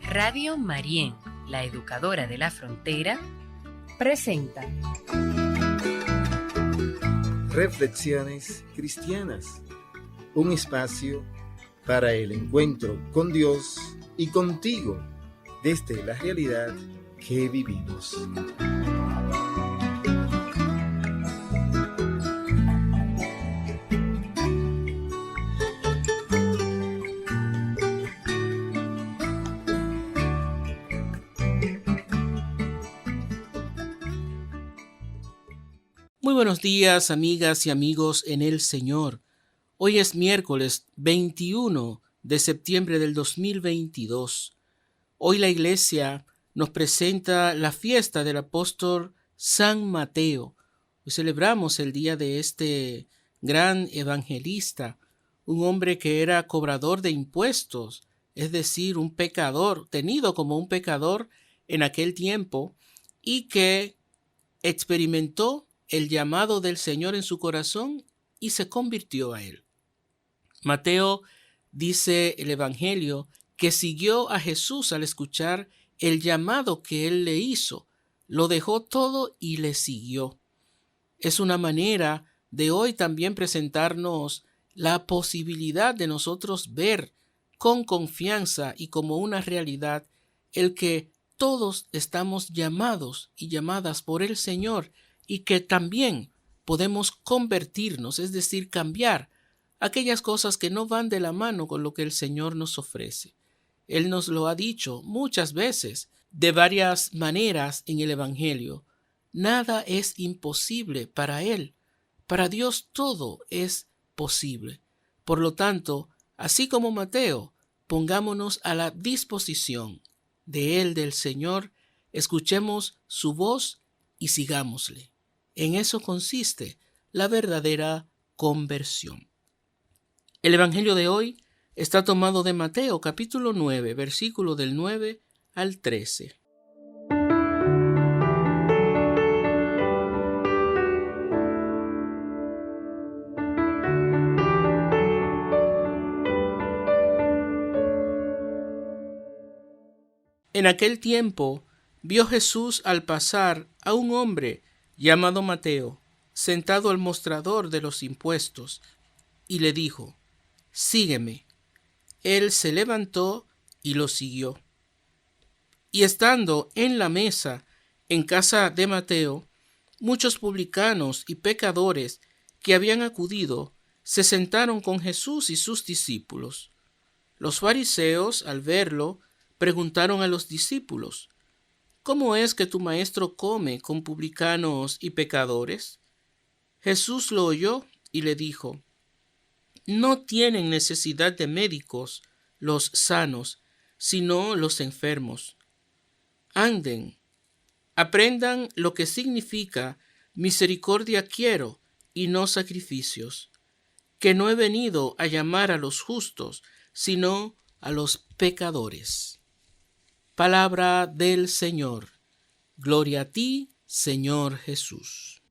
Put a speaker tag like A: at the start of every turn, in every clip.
A: Radio Marién, la educadora de la frontera, presenta
B: Reflexiones Cristianas, un espacio para el encuentro con Dios y contigo desde la realidad que vivimos.
C: Muy buenos días, amigas y amigos en el Señor. Hoy es miércoles 21 de septiembre del 2022. Hoy la Iglesia nos presenta la fiesta del apóstol San Mateo. Hoy celebramos el día de este gran evangelista, un hombre que era cobrador de impuestos, es decir, un pecador, tenido como un pecador en aquel tiempo, y que experimentó el llamado del Señor en su corazón y se convirtió a él. Mateo dice el Evangelio que siguió a Jesús al escuchar el llamado que él le hizo. Lo dejó todo y le siguió. Es una manera de hoy también presentarnos la posibilidad de nosotros ver con confianza y como una realidad el que todos estamos llamados y llamadas por el Señor y que también podemos convertirnos, es decir, cambiar aquellas cosas que no van de la mano con lo que el Señor nos ofrece. Él nos lo ha dicho muchas veces, de varias maneras en el Evangelio. Nada es imposible para Él. Para Dios todo es posible. Por lo tanto, así como Mateo, pongámonos a la disposición de Él, del Señor, escuchemos su voz y sigámosle. En eso consiste la verdadera conversión. El Evangelio de hoy está tomado de Mateo capítulo 9, versículo del 9 al 13. En aquel tiempo vio Jesús al pasar a un hombre llamado Mateo, sentado al mostrador de los impuestos, y le dijo: «Sígueme». Él se levantó y lo siguió. Y estando en la mesa en casa de Mateo, muchos publicanos y pecadores que habían acudido se sentaron con Jesús y sus discípulos. Los fariseos, al verlo, preguntaron a los discípulos: «¿Cómo es que tu maestro come con publicanos y pecadores?» Jesús lo oyó y le dijo: «No tienen necesidad de médicos los sanos, sino los enfermos. Anden, aprendan lo que significa misericordia quiero y no sacrificios, que no he venido a llamar a los justos, sino a los pecadores». Palabra del Señor. Gloria a ti, Señor Jesús.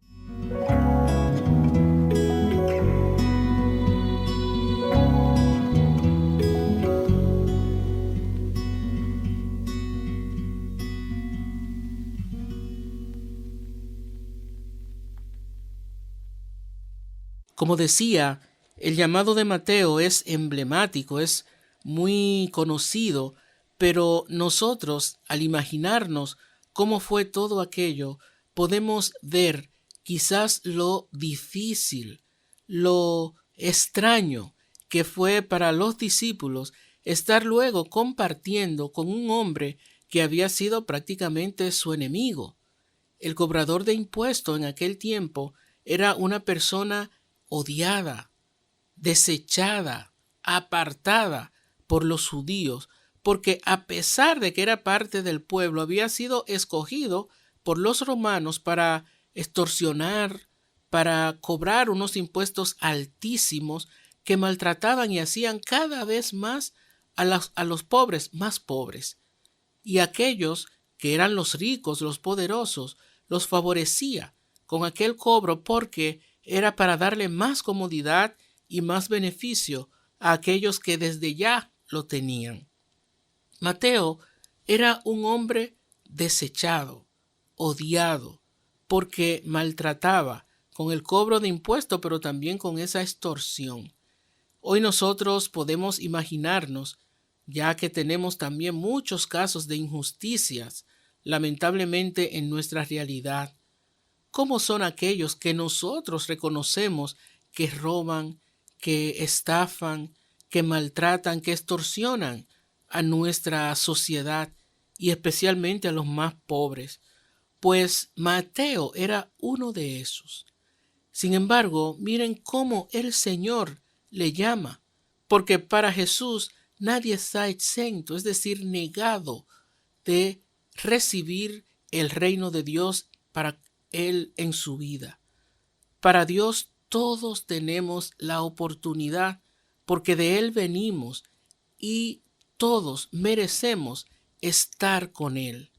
C: Como decía, el llamado de Mateo es emblemático, es muy conocido, pero nosotros, al imaginarnos cómo fue todo aquello, podemos ver quizás lo difícil, lo extraño que fue para los discípulos estar luego compartiendo con un hombre que había sido prácticamente su enemigo. El cobrador de impuestos en aquel tiempo era una persona odiada, desechada, apartada por los judíos, porque a pesar de que era parte del pueblo, había sido escogido por los romanos para extorsionar, para cobrar unos impuestos altísimos que maltrataban y hacían cada vez más a los pobres más pobres. Y aquellos que eran los ricos, los poderosos, los favorecía con aquel cobro porque era para darle más comodidad y más beneficio a aquellos que desde ya lo tenían. Mateo era un hombre desechado, odiado, porque maltrataba con el cobro de impuestos, pero también con esa extorsión. Hoy nosotros podemos imaginarnos, ya que tenemos también muchos casos de injusticias, lamentablemente en nuestra realidad, cómo son aquellos que nosotros reconocemos que roban, que estafan, que maltratan, que extorsionan a nuestra sociedad y especialmente a los más pobres. Pues Mateo era uno de esos. Sin embargo, miren cómo el Señor le llama, porque para Jesús nadie está exento, es decir, negado de recibir el reino de Dios para él en su vida. Para Dios todos tenemos la oportunidad, porque de Él venimos y todos merecemos estar con Él.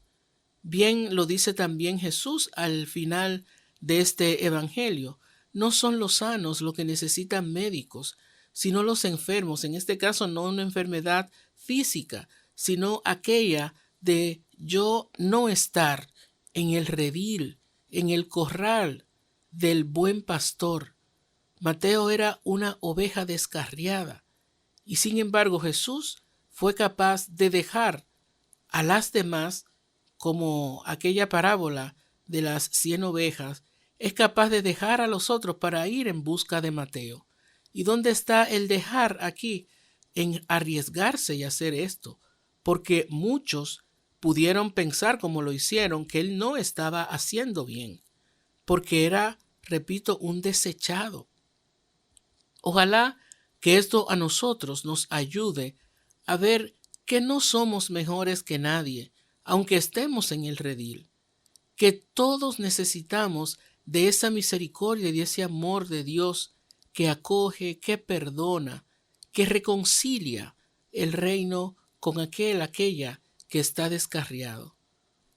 C: Bien lo dice también Jesús al final de este evangelio. No son los sanos los que necesitan médicos, sino los enfermos. En este caso no una enfermedad física, sino aquella de yo no estar en el redil, en el corral del buen pastor. Mateo era una oveja descarriada y sin embargo Jesús fue capaz de dejar a las demás, como aquella parábola de las 100 ovejas, es capaz de dejar a los otros para ir en busca de Mateo. ¿Y dónde está el dejar aquí? En arriesgarse y hacer esto, porque muchos pudieron pensar, como lo hicieron, que él no estaba haciendo bien, porque era, repito, un desechado. Ojalá que esto a nosotros nos ayude a ver que no somos mejores que nadie, aunque estemos en el redil, que todos necesitamos de esa misericordia y de ese amor de Dios que acoge, que perdona, que reconcilia el reino con aquella que está descarriado.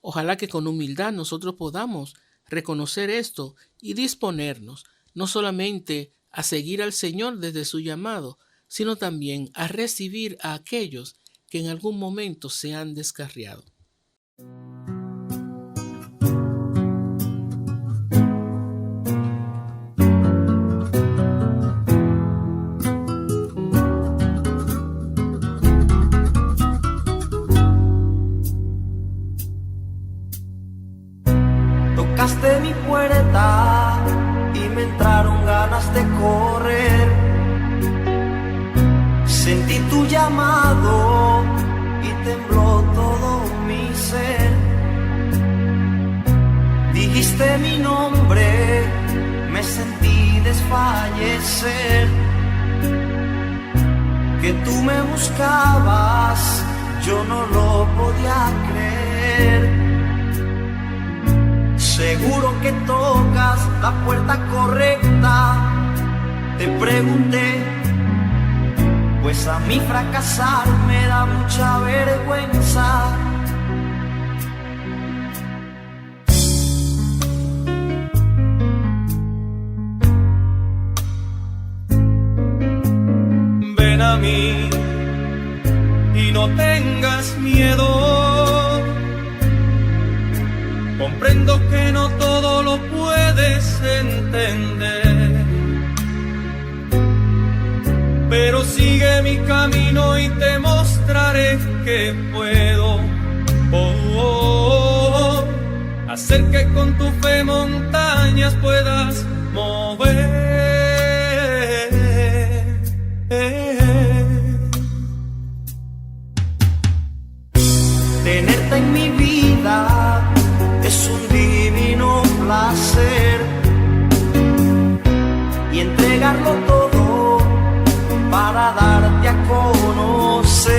C: Ojalá que con humildad nosotros podamos reconocer esto y disponernos no solamente a seguir al Señor desde su llamado, sino también a recibir a aquellos que en algún momento se han descarriado.
D: Tocaste mi puerta y me entraron ganas de correr. Sentí tu llamado y tembló todo mi ser. Dijiste mi nombre, me sentí desfallecer. Que tú me buscabas, yo no lo podía creer. Seguro que tocas la puerta correcta, te pregunté, pues a mí fracasar me da mucha vergüenza. Ven a mí y no tengas miedo. Comprendo que no todo lo puedes entender, pero sigue mi camino y te mostraré que puedo hacer que con tu fe montañas puedas mover. Tenerte en mi vida es un divino placer y entregarlo todo para darte a conocer,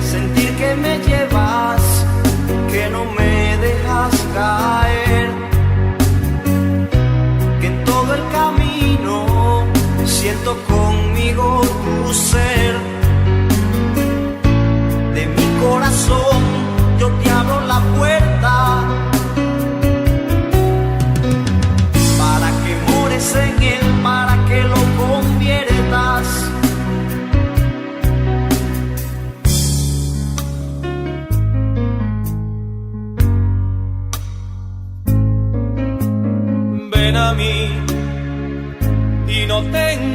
D: sentir que me llevas, que no me dejas caer, que en todo el camino siento conmigo tu ser. De mi corazón yo te abro la puerta para que mores en él, para que lo conviertas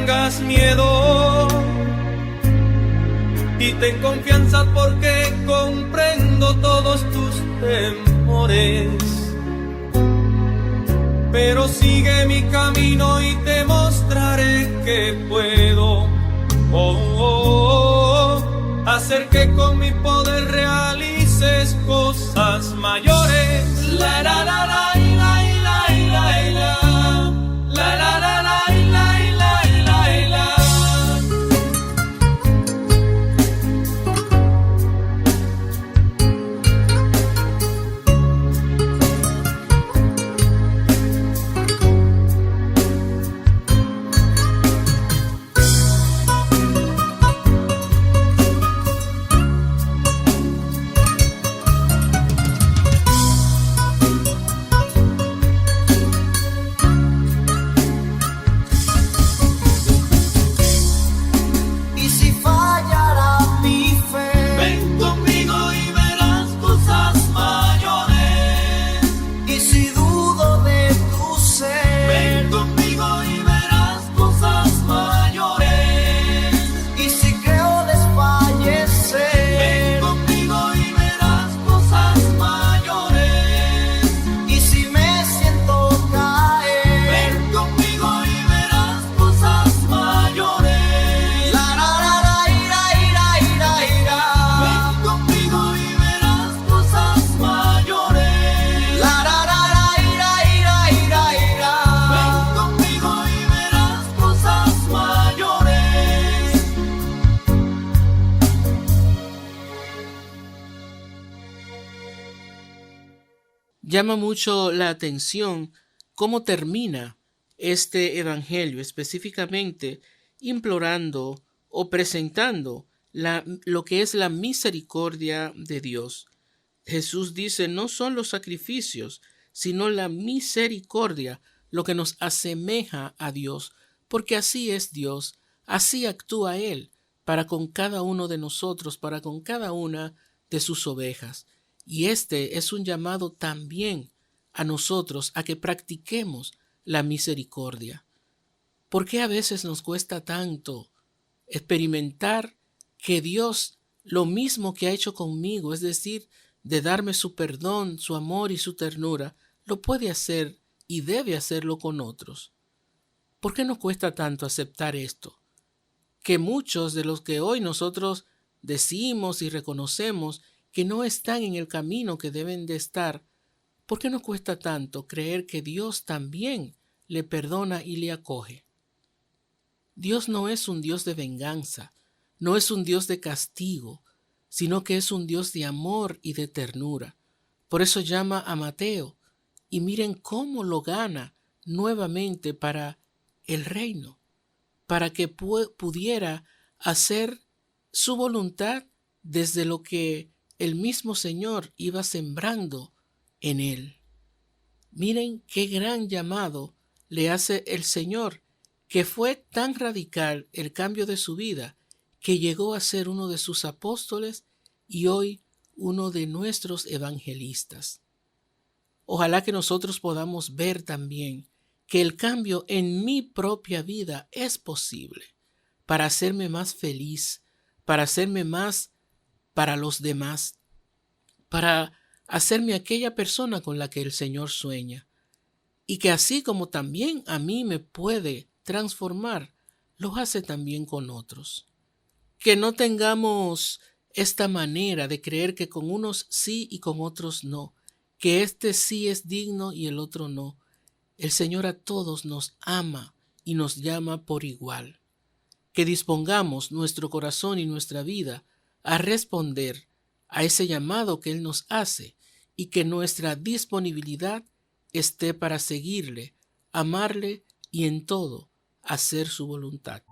E: tengas miedo y ten confianza porque comprendo todos tus temores. Pero sigue mi camino y te mostraré que puedo hacer que con mi poder realices cosas mayores. La la la la la la la la la la la la.
C: Llama mucho la atención cómo termina este evangelio, específicamente implorando o presentando lo que es la misericordia de Dios. Jesús dice, no son los sacrificios, sino la misericordia lo que nos asemeja a Dios, porque así es Dios, así actúa Él para con cada uno de nosotros, para con cada una de sus ovejas. Y este es un llamado también a nosotros a que practiquemos la misericordia. ¿Por qué a veces nos cuesta tanto experimentar que Dios, lo mismo que ha hecho conmigo, es decir, de darme su perdón, su amor y su ternura, lo puede hacer y debe hacerlo con otros? ¿Por qué nos cuesta tanto aceptar esto? Que muchos de los que hoy nosotros decimos y reconocemos que no están en el camino que deben de estar, ¿por qué nos cuesta tanto creer que Dios también le perdona y le acoge? Dios no es un Dios de venganza, no es un Dios de castigo, sino que es un Dios de amor y de ternura. Por eso llama a Mateo y miren cómo lo gana nuevamente para el reino, para que pudiera hacer su voluntad desde lo que el mismo Señor iba sembrando en él. Miren qué gran llamado le hace el Señor, que fue tan radical el cambio de su vida, que llegó a ser uno de sus apóstoles y hoy uno de nuestros evangelistas. Ojalá que nosotros podamos ver también que el cambio en mi propia vida es posible para hacerme más feliz, para hacerme más para los demás, para hacerme aquella persona con la que el Señor sueña, y que así como también a mí me puede transformar, lo hace también con otros. Que no tengamos esta manera de creer que con unos sí y con otros no, que este sí es digno y el otro no. El Señor a todos nos ama y nos llama por igual. Que dispongamos nuestro corazón y nuestra vida a responder a ese llamado que Él nos hace y que nuestra disponibilidad esté para seguirle, amarle y en todo hacer su voluntad.